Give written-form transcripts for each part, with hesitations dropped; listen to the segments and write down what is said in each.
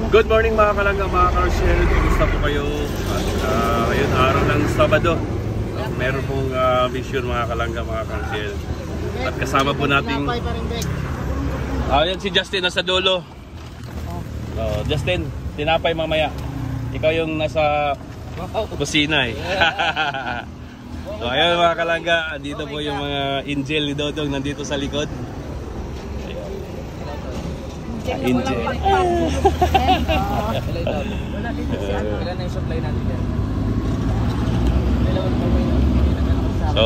Good morning mga kalangga, mga car-share. Kumusta po kayo? At ngayon araw ng Sabado. Meron pong mission mga kalangga, mga car-share. At kasama po nating yan si Justin nasa dulo. Justin, tinapay mamaya. Ikaw yung nasa kusina eh. So ayan mga kalangga, dito po yung mga angel ni Dodong nandito sa likod. Angel. So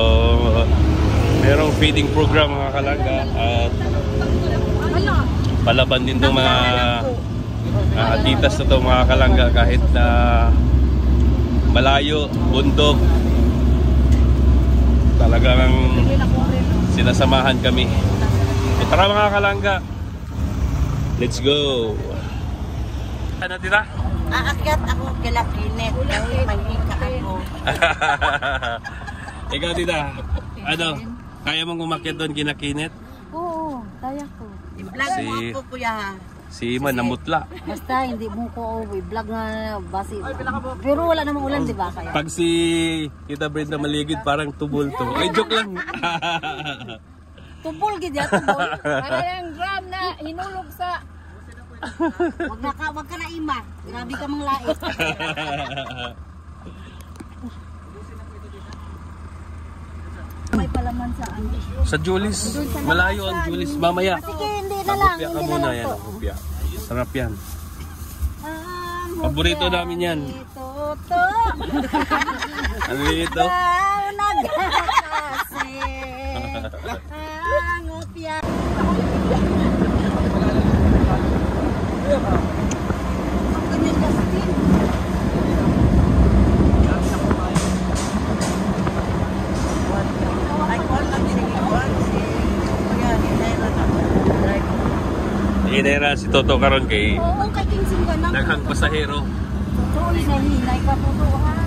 merong feeding program mga kalangga at palaban din itong mga titas na itong mga kalangga kahit na malayo, bundok, talagang sinasamahan kami. So tara mga kalangga, let's go! Ano tira? Aakyat ako kila Kinet, mahika ako. Ikaw tita, ano? Kaya mong umakyat doon kina Kinet? Oo, kaya ko. I-vlog mo ako kuya ha. Si Iman namutla. Basta hindi mo ko i-vlog nga basi. Pero wala namang ulan, di ba? Kaya? Pag si Tita Brenda maligid parang tubol to. Ay, joke lang. Tubol gid ya, tubol. Parang gram na hinulog sa... Wag ka na ima. Grabe ka mang lait. May palaman sa ano. Sa Julis. Malayo ang Julis. Mamaya. Sige, hindi na lang. Hopya ka muna yan. Hopya. Sarap yan. Paborito namin yan. Toto. Ano dito? Nagkakasi. Ang hopya. Inera si Toto karon kay Oo, kay Kinsing ka na. daghang pasahero. Totoo, hinay ka po to ha.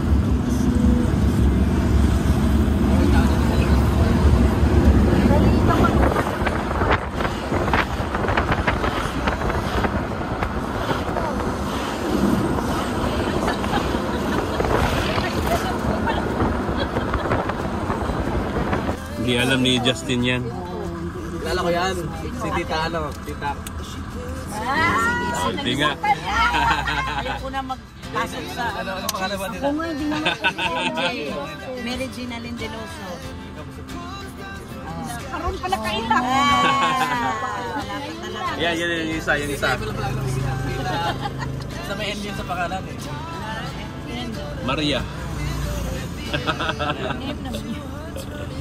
Hindi alam ni Justin yan. Kilala ko yan. Si Tita ano? Tita. Hindi nga. Ayaw ko na magpasok sa... Ano pangalan ba nila? Kung nga, hindi naman Mary Gina Lindeloso. Karoon pala kaila. Yan, yan yung isa, yung isa. Sa may N yun sa pangalan eh. Maria.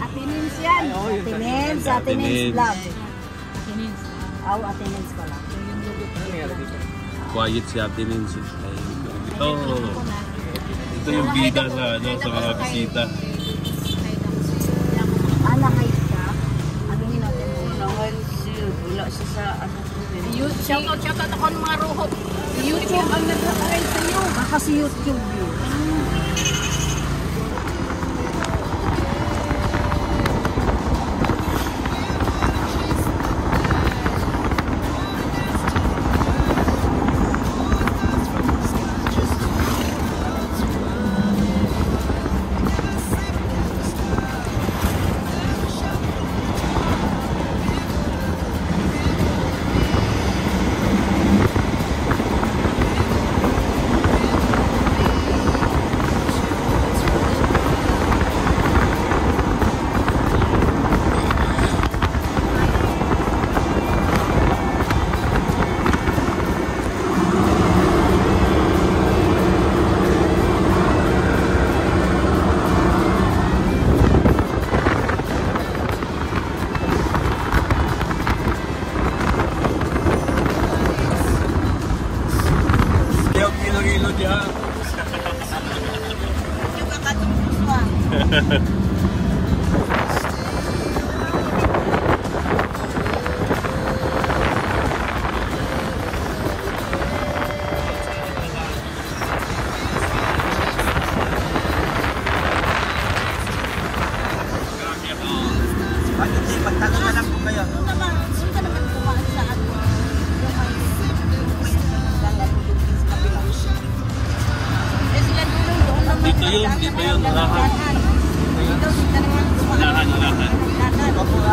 Atinins yan. Atinins, Atinins vlog. Aw, Atinins ko lang. Quiet si Ate Nancy. Ito. Ito yung bida sa, ano, sa mga bisita. Nakait ka? Ano natin mo? Wala siya sa ano. Shoutout ako ng mga ruhok. YouTube ang nag-ride sa iyo. Kasi YouTube yun.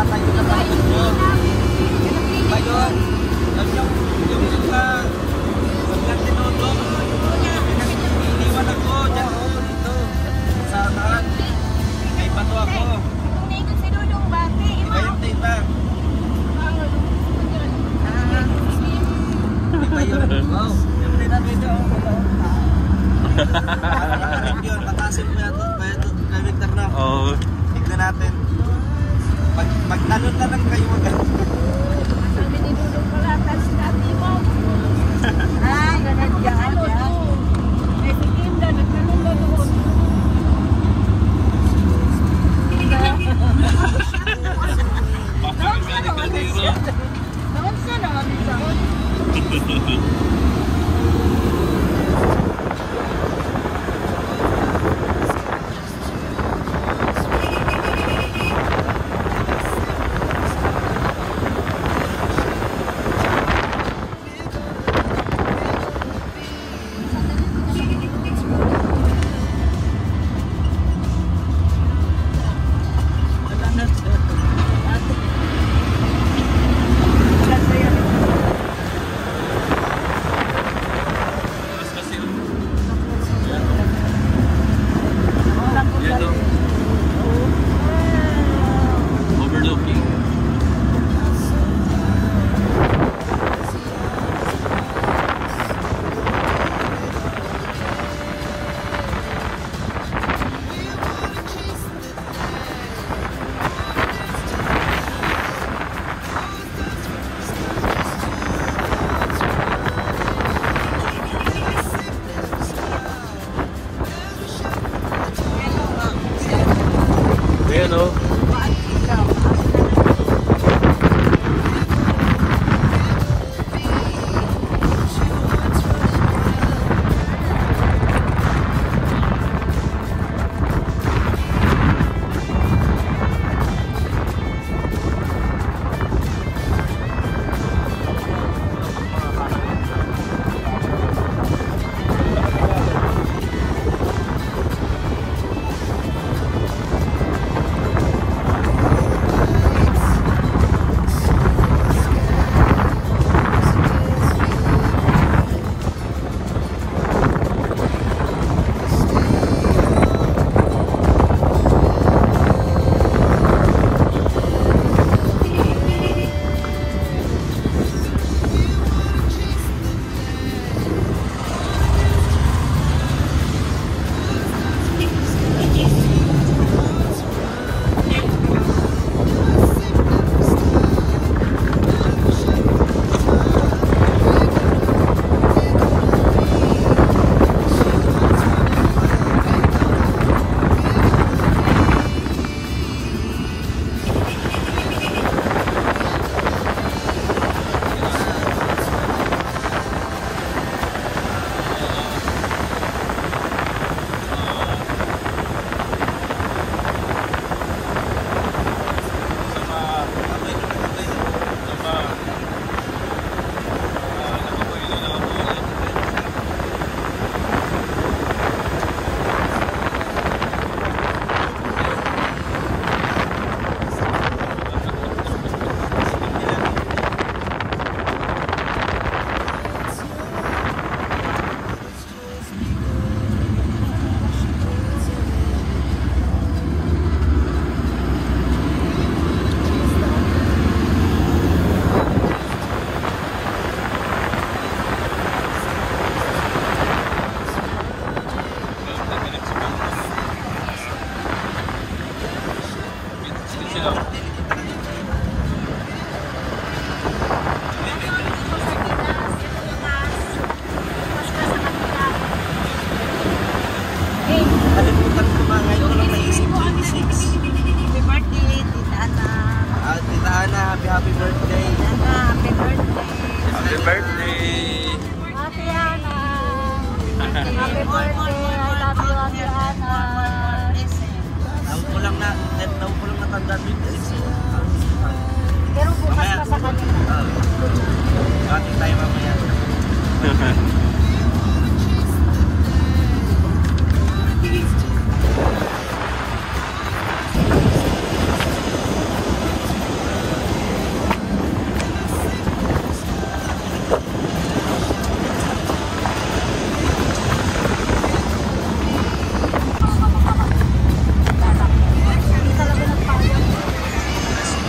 tayo na kapatid mo. Ngayon, yung sa Tinodo, iniwan ako dyan dito. Sa daan. May bato ako. Ngayon, tita. Tita yun. Wow. Yung tita dito. Yun, matasin mo yan. Kay Victor na. Oo. Tignan natin. Magtanong na lang kayo agad. Ah, ganun dyan. Overlooking. Ayan o. Kalimutan ko nga ngayon ko lang naisip 26. Happy birthday, Tita Ana. Tita Ana, happy birthday. Ana, happy birthday. Happy birthday! Ate Ana. Happy birthday. I love you, Ate Ana. Taon ko lang natanda 26.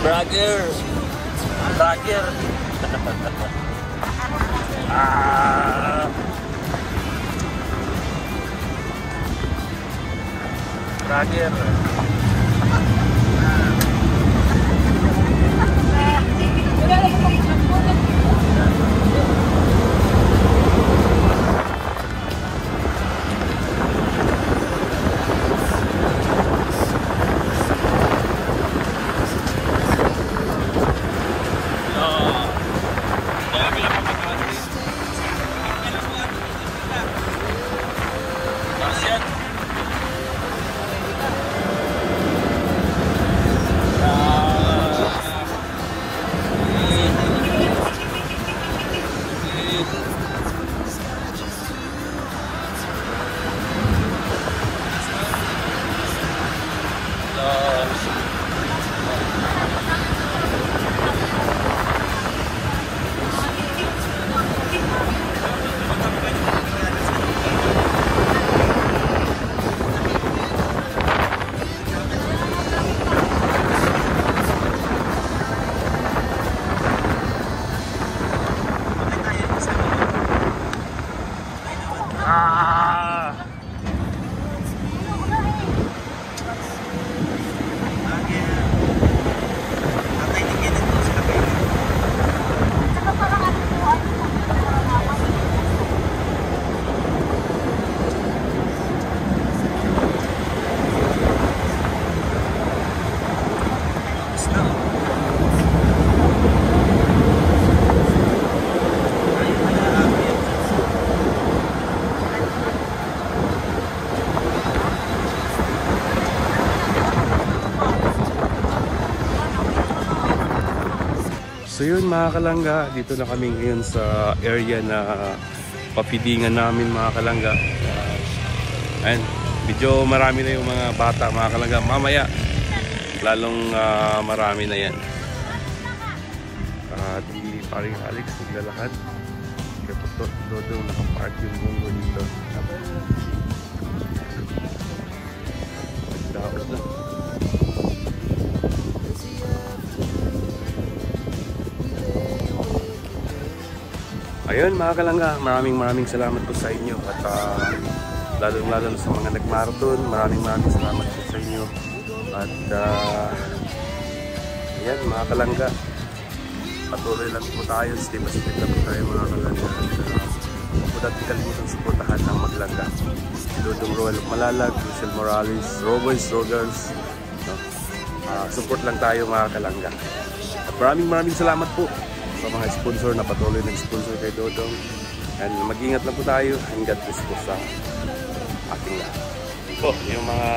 Bragger. Bragger. Ah. Bragger. So yun mga kalangga, dito na kami ngayon sa area na papidingan namin mga kalangga. Ayan, medyo marami na yung mga bata mga kalangga. Mamaya, lalong marami na yan. Di paring Alex naglalakad. Kaya po Dodong nakapark yung bungo dito. Daos na. Ayun mga kalangga, maraming salamat po sa inyo at lalo sa mga nag-marathon, maraming salamat po sa inyo at ayan mga kalangga, patuloy lang po tayo, stay positive lang po tayo mga kalangga at huwag natin kalimutan suportahan ang Maglangga, Dodong Roel Malalag, Michelle Morales, Roboys, Rogers, no? Support lang tayo mga kalangga at maraming salamat po sa mga sponsor na patuloy nag-sponsor kay Dodong. And mag-ingat lang po tayo and God bless po sa ating lahat. Po, yung mga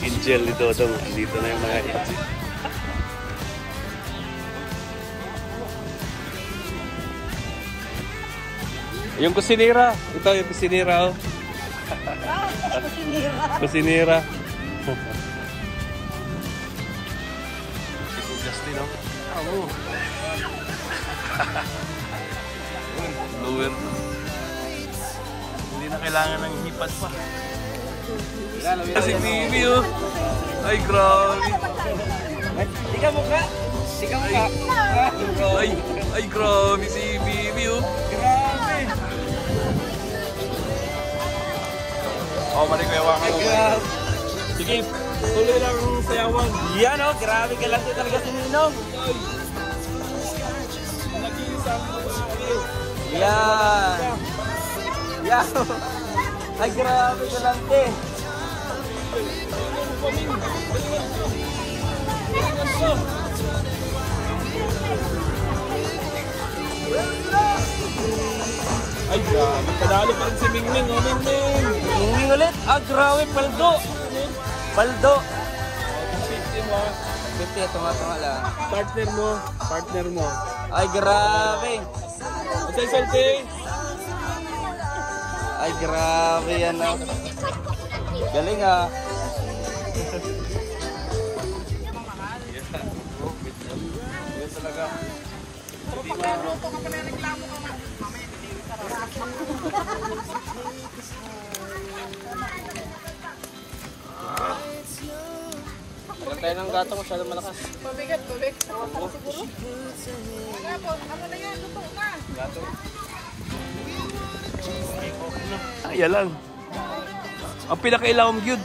angel ni Dodong, andito na yung mga angel. Yung kusinera, ito yung kusinera oh. Kusinera. Si Justin oh. Oh. Lower. Hindi na kailangan ng hipad pa. Kasi Bibi oh. Ay grabe. Di ka mukha. Ay grabe si Bibi oh. Grabe. Oh, marikwewa ka oh. Sige, tuloy lang ang sayawan. Yan oh, grabe ka lang talaga si Ninong. Yan. Yan. Ay, grabe ka lang, te. Ay, grabe. Padalo pa rin si Mingming, oh, Mingming. Mingming ulit. Ah, grabe, paldo. Paldo. 50 mo. 50, tunga-tunga lang. Partner mo. Ay, grabe. Asay salte. Ay, grabe yan, oh. Galing, ah. Yan talaga. Tayo ng gato masyado malakas. Pabigat. Siguro? Wala po. Ano na yan? Luto na. Gato. Yan lang. Ang pinakailangan gyud.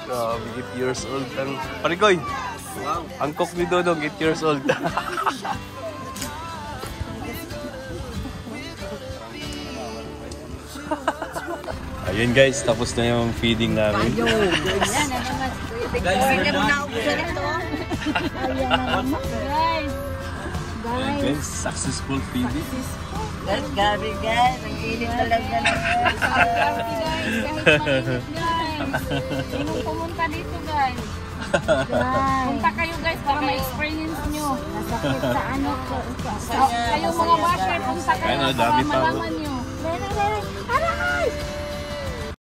Grabe, 8 years old ang Parigoy. Wow. Ang cook ni Dodong, 8 years old. Ayun guys, tapos na yung feeding namin. Yan, ano mas. Pwede mo na ubusan ito. Ayan na naman. Guys. Ayun guys, successful feeding. Guys, gabi guys. Ang init talaga na. Sinong pumunta dito guys? Guys. Punta kayo guys para ma-experience nyo. Nasakit sa ano ko. Kayo mga basher, punta kayo Ayun, para dami tao. malaman nyo. Meron. Aray!